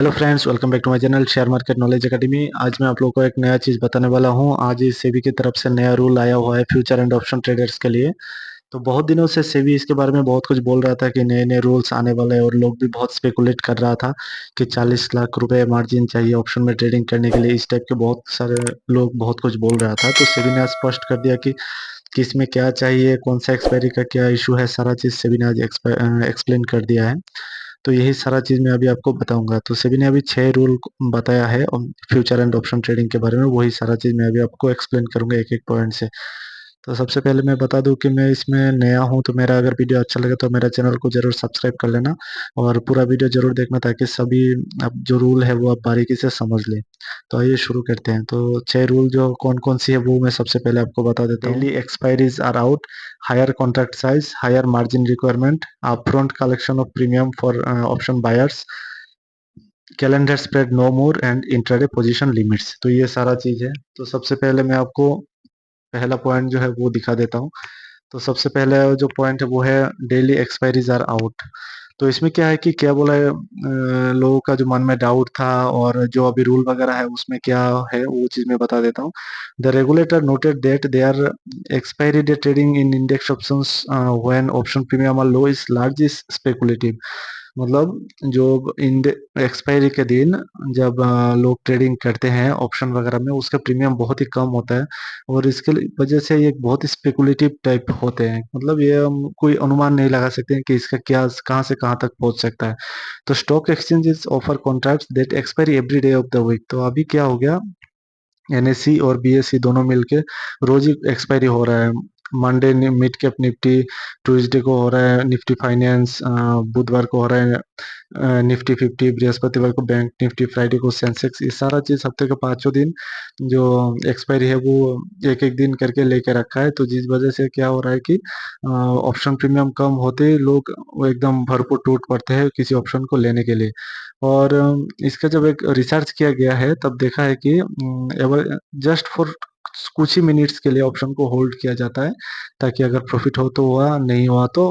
Hello friends, welcome back to my channel share market knowledge academy. आज मैं आप लोगों को एक नया चीज़ बताने वाला हूं। आज इस सेबी की तरफ से नया रूल आया हुआ है फ्यूचर एंड ऑप्शन ट्रेडर्स के लिए। तो बहुत दिनों से सेबी इसके बारे में बहुत कुछ बोल रहा था कि नए नए रूल्स आने वाले हैं, और लोग भी बहुत स्पेकुलेट कर रहा था कि 40 लाख रुपए मार्जिन चाहिए ऑप्शन में ट्रेडिंग करने के लिए। इस टाइप के बहुत सारे लोग बहुत कुछ बोल रहा था। तो सेबी ने आज स्पष्ट कर दिया कि किस में क्या चाहिए, कौन सा एक्सपायरी का क्या इशू है, सारा चीज़ सेबी ने आज एक्सप्लेन कर दिया है। तो यही सारा चीज़ मैं अभी आपको बताऊंगा। तो सेबी ने अभी 6 रूल बताया है फ्यूचर एंड ऑप्शन ट्रेडिंग के बारे में। वही सारा चीज़ मैं अभी आपको एक्सप्लेन करूंगा एक एक पॉइंट से। तो सबसे पहले मैं बता दूं कि मैं इसमें नया हूं, तो मेरा अगर वीडियो अच्छा लगे तो मेरा चैनल को जरूर सब्सक्राइब कर लेना और पूरा वीडियो जरूर देखना, ताकि सभी अब जो रूल है वो आप बारीकी से समझ लें। तो आइए शुरू करते हैं। तो 6 रूल जो कौन कौन सी है वो मैं सबसे पहले आपको बता देता हूँ। Daily expiries are out, higher contract size, higher margin requirement, upfront collection of premium for option buyers, calendar spread no more and intraday position limits. तो ये सारा चीज है। तो सबसे पहले मैं आपको पहला पॉइंट जो है वो दिखा देता हूँ। तो सबसे पहले जो पॉइंट है वो है डेली एक्सपायरीज आर आउट। तो इसमें क्या है कि क्या बोला है, लोगों का जो मन में डाउट था और जो अभी रूल वगैरह है उसमें क्या है वो चीज मैं बता देता हूँ। The regulator noted that they are expiry day trading in index options when option premium are low is large is speculative. मतलब जो एक्सपायरी के दिन जब लोग ट्रेडिंग करते हैं ऑप्शन वगैरह में, उसका प्रीमियम बहुत ही कम होता है और इसके वजह से ये बहुत स्पेकुलेटिव टाइप होते हैं। मतलब ये हम कोई अनुमान नहीं लगा सकते हैं कि इसका क्या कहाँ से कहाँ तक पहुंच सकता है। तो stock exchanges offer contracts that expiry every day of the week. तो अभी क्या हो गया, एनएससी और बीएससी दोनों मिलके रोज ही एक्सपायरी हो रहा है। Monday mid cap Nifty, Tuesday को हो रहा है निफ्टी फाइनेंस, बुधवार को हो रहा है निफ्टी 50, बृहस्पतिवार को बैंक निफ्टी, फ्राइडे को सेंसेक्स। ये सारा चीज हफ्ते के पांचों दिन जो एक्सपायरी है वो एक एक दिन करके लेके रखा है। तो जिस वजह से क्या हो रहा है कि ऑप्शन प्रीमियम कम होते ही लोग वो एकदम भरपूर टूट पड़ते हैं किसी ऑप्शन को लेने के लिए। और इसका जब एक रिसर्च किया गया है तब देखा है कि जस्ट फॉर कुछ ही मिनट्स के लिए ऑप्शन को होल्ड किया जाता है, ताकि अगर प्रॉफिट हो तो हुआ, नहीं हुआ तो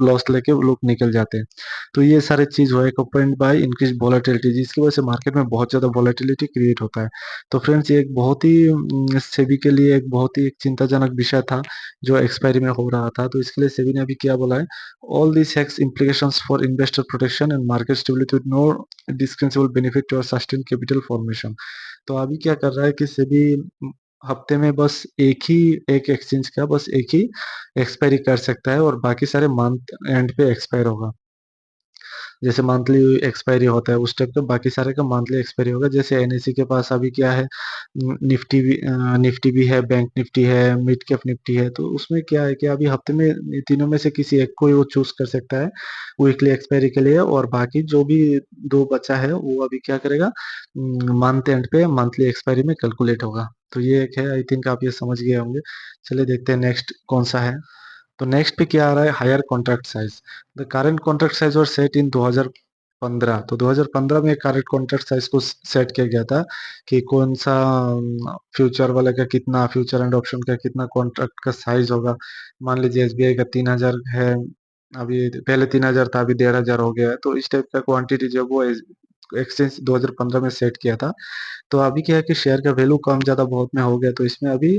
लॉस लेके लोग निकल जाते हैं। तो ये सारे चीज हुआ एक पॉइंट बाय इंक्रीज वॉलेटिलिटी, जिसकी वजह से मार्केट में बहुत ज्यादा वॉलेटिलिटी क्रिएट होता है। तो फ्रेंड्स ये एक बहुत ही सेबी के लिए एक बहुत ही एक चिंताजनक विषय था जो एक्सपायरी में हो रहा था। तो इसके लिए सेबी ने अभी क्या बोला है, all this has implications for investor protection and market stability with no discernible benefit or sustained capital formation। तो अभी क्या कर रहा है कि सेबी हफ्ते में बस एक एक्सचेंज का बस एक ही एक्सपायरी कर सकता है और बाकी सारे मंथ एंड पे एक्सपायर होगा। जैसे मंथली एक्सपायरी होता है उस टाइप का बाकी सारे का मंथली एक्सपायरी होगा। जैसे एनएससी के पास अभी क्या है, निफ्टी भी है, बैंक निफ्टी है, मिड कैप निफ्टी है। तो उसमें क्या है कि अभी हफ्ते में ये तीनों में से किसी एक को ही वो चूज कर सकता है वीकली एक्सपायरी के लिए, और बाकी जो भी दो बचा है वो अभी क्या करेगा, मंथ एंड पे मंथली एक्सपायरी में कैलकुलेट होगा। तो ये एक है, आई थिंक आप ये समझ गए होंगे। चलिए देखते हैं नेक्स्ट कौन सा है। तो नेक्स्ट पे क्या आ रहा है, higher contract size. The current contract size और सेट इन 2015। तो 2015 में करंट कॉन्ट्रैक्ट साइज को सेट किया गया था कि कौन सा फ्यूचर वाले का कितना, फ्यूचर एंड ऑप्शन का कितना कॉन्ट्रैक्ट का साइज होगा। मान लीजिए एसबीआई का 3000 है, अभी पहले 3000 था, अभी 1500 हो गया है। तो इस टाइप का क्वांटिटी जब वो एक्सचेंज 2015 में सेट किया था। तो अभी क्या है कि शेयर का वैल्यू कम ज्यादा बहुत में हो गया, तो इसमें अभी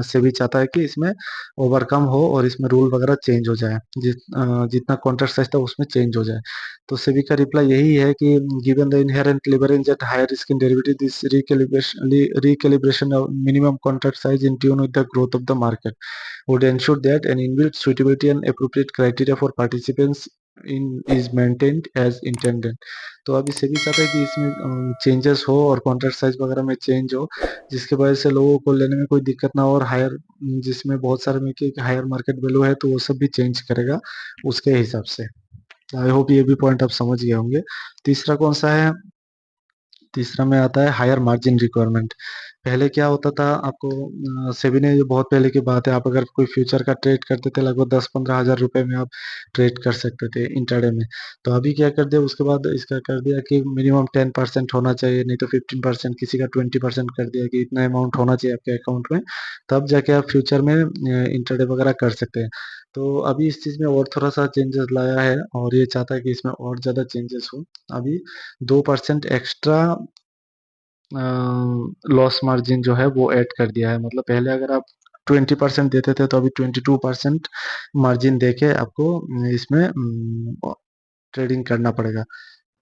सेबी चाहता है कि इसमें ओवरकम हो और इसमें रूल वगैरह चेंज हो जाए, जितना कॉन्ट्रैक्ट साइज था उसमें चेंज हो जाए। तो सेबी का रिप्लाई यही है कि given the inherent leverage at higher risk in derivative, this recalibration of minimum contract size in tune with the growth of the market would ensure that an inbuilt suitability and appropriate criteria for participants in is maintained as intended। तो अभी सेबी चाहता है कि इसमें changes हो और contract size वगैरह में चेंज हो, जिसके वजह से लोगों को लेने में कोई दिक्कत ना हो, और हायर जिसमें बहुत सारे में कि हायर मार्केट वैल्यू है तो वो सब भी चेंज करेगा उसके हिसाब से। आई होप ये भी पॉइंट आप समझ गए होंगे। तीसरा कौन सा है, तीसरा में आता है हायर मार्जिन रिक्वायरमेंट। पहले क्या होता था आपको सेबी ने, ये बहुत पहले की बात है, आप अगर कोई फ्यूचर का ट्रेड करते थे लगभग 10-15 हज़ार रुपए में आप ट्रेड कर सकते थे इंट्राडे में। तो अभी क्या कर दिया, उसके बाद इसका कर दिया कि मिनिमम 10% होना चाहिए, नहीं तो 15%, किसी का 20% कर दिया कि इतना अमाउंट होना चाहिए आपके अकाउंट में, तब जाके आप फ्यूचर में इंट्राडे वगैरह कर सकते हैं। तो अभी इस चीज़ में और थोड़ा सा चेंजेस लाया है और ये चाहता है कि इसमें और ज़्यादा चेंजेस हो। अभी 2% एक्स्ट्रा लॉस मार्जिन जो है वो ऐड कर दिया है। मतलब पहले अगर आप 20% देते थे, तो अभी 22% मार्जिन देके आपको इसमें ट्रेडिंग करना पड़ेगा।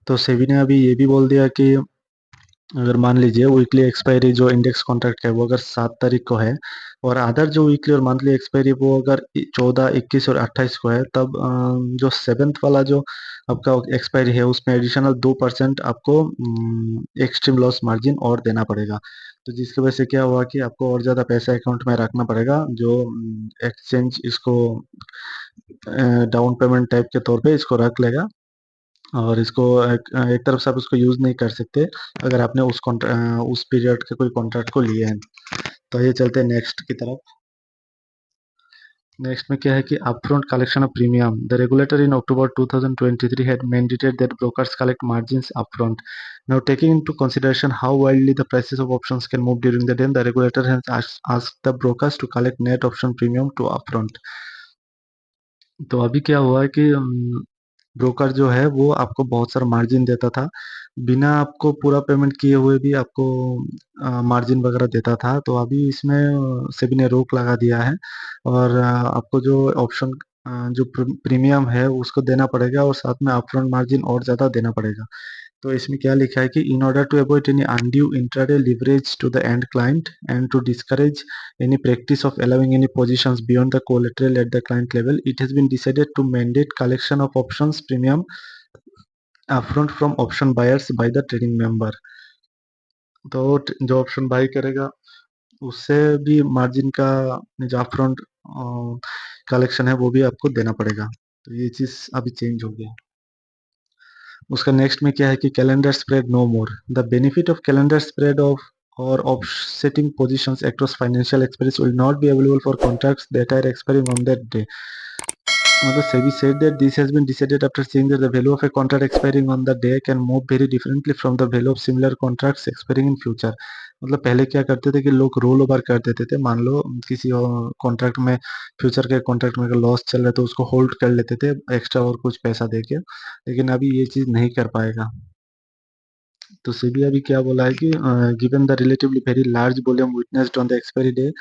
तो सेबी ने अभी ये भी बोल दिया कि अगर मान लीजिए वीकली एक्सपायरी जो इंडेक्स कॉन्ट्रैक्ट है वो अगर 7 तारीख को है, और अदर जो वीकली और मंथली एक्सपायरी वो अगर 14, 21 और 28 को है, तब जो सेवेंथ वाला जो आपका एक्सपायरी है उसमें एडिशनल 2% आपको एक्सट्रीम लॉस मार्जिन और देना पड़ेगा। तो जिसकी वजह से क्या हुआ कि आपको और ज़्यादा पैसा अकाउंट में रखना पड़ेगा, जो एक्सचेंज इसको डाउन पेमेंट टाइप के तौर पे इसको रख लेगा, और इसको एक तरफ से आप उसको यूज़ नहीं कर सकते अगर आपने उस पीरियड के कोई कॉन्ट्रैक्ट को लिए हैं। तो ये चलते हैं नेक्स्ट की तरफ। नेक्स्ट में क्या है कि upfront collection of premium, the regulator in October 2023 had mandated that brokers collect margins upfront. Now, taking into consideration how wildly the prices of options can move during the day, the regulator has asked the brokers to collect net option premium to upfront. तो अभी क्या हुआ है कि broker जो है वो आपको बहुत सारा मार्जिन देता था, बिना आपको पूरा पेमेंट किए हुए भी आपको मार्जिन वगैरह देता था। तो अभी इसमें सेबी ने रोक लगा दिया है, और आपको जो ऑप्शन जो प्रीमियम है उसको देना पड़ेगा, और साथ में अपफ्रंट मार्जिन और ज़्यादा देना पड़ेगा। तो इसमें क्या लिखा है कि in order to avoid any undue intraday leverage to the end client and to discourage any practice of allowing any positions beyond the collateral at the client level, it has been decided to mandate collection of options premium upfront from option buyers by the trading member. तो जो option by करेगा उससे भी margin का जो upfront collection है वो भी आपको देना पड़ेगा। तो ये चीज अभी चेंज हो गया। उसका नेक्स्ट में क्या है कि calendar spread no more, the benefit of calendar spread of or offsetting positions across financial expiries will not be available for contracts that are expiring on that day. मतलब SEBI said that this has been decided after seeing that the value of a contract expiring on the day can move very differently from the value of similar contracts expiring in future. मतलब पहले क्या करते थे कि लोग roll over कर देते थे, मान लो किसी कॉन्ट्रैक्ट में, फ्यूचर के कॉन्ट्रैक्ट में अगर लॉस चल रहा है तो उसको होल्ड कर लेते थे एक्स्ट्रा और कुछ पैसा देके, लेकिन अभी ये चीज़ नहीं कर पाएगा। तो सेबी अभी क्या बोला है कि given the relatively very large volume witnessed on the expiry day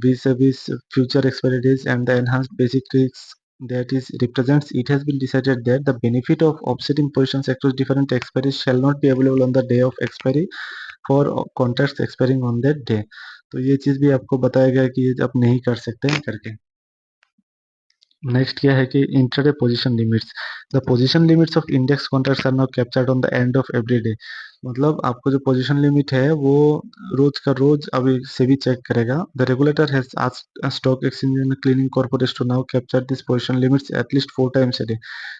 vis-a-vis future expiry days and the enhanced basic risks that is represents, it has been decided that the benefit of offsetting positions across different expiries shall not be available on the day of expiry for contracts expiring on that day. तो ये चीज भी आपको बताया गया कि ये आप नहीं कर सकते हैं करके। नेक्स्ट क्या है कि intraday position limits, the position limits of index contracts are now captured on the end of every day. मतलब आपको जो पोजीशन लिमिट है वो रोज का रोज अभी से भी चेक करेगा। The regulator has asked stock exchange and clearing corporation to now capture this position limits at least 4 times a day.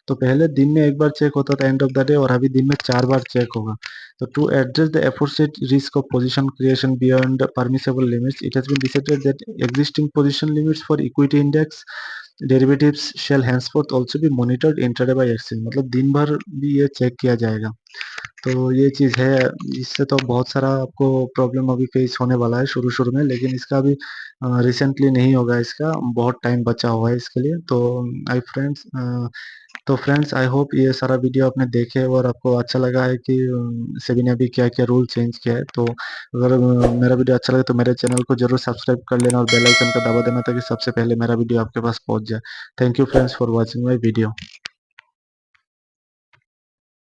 तो पहले दिन में एक बार चेक होता था एंड ऑफ द डे, और अभी दिन में 4 बार चेक होगा। तो to address the aforesaid risk of position creation beyond permissible limits, it has been decided that existing position limits for equity index derivatives shall henceforth also be monitored intraday by exchange। मतलब दिन भर भी ये check किया जाएगा। तो ये चीज़ है, इससे तो बहुत सारा आपको प्रॉब्लम अभी फेस होने वाला है शुरू-शुरू में, लेकिन इसका अभी रिसेंटली नहीं होगा, इसका बहुत टाइम बचा हुआ है इसके लिए। तो आई फ्रेंड्स तो फ्रेंड्स आई होप ये सारा वीडियो आपने देखे और आपको अच्छा लगा है कि सेबी ने अभी क्या-क्या रूल चेंज किया है। तो अगर मेरा वीडियो अच्छा लगे तो मेरे चैनल को ज़रूर सब्सक्राइब कर लेना और बेल आइकन का दबा देना ताकि सबसे पहले मेरा वीडियो आपके पास पहुँच जाए। Thank you friends for watching my video.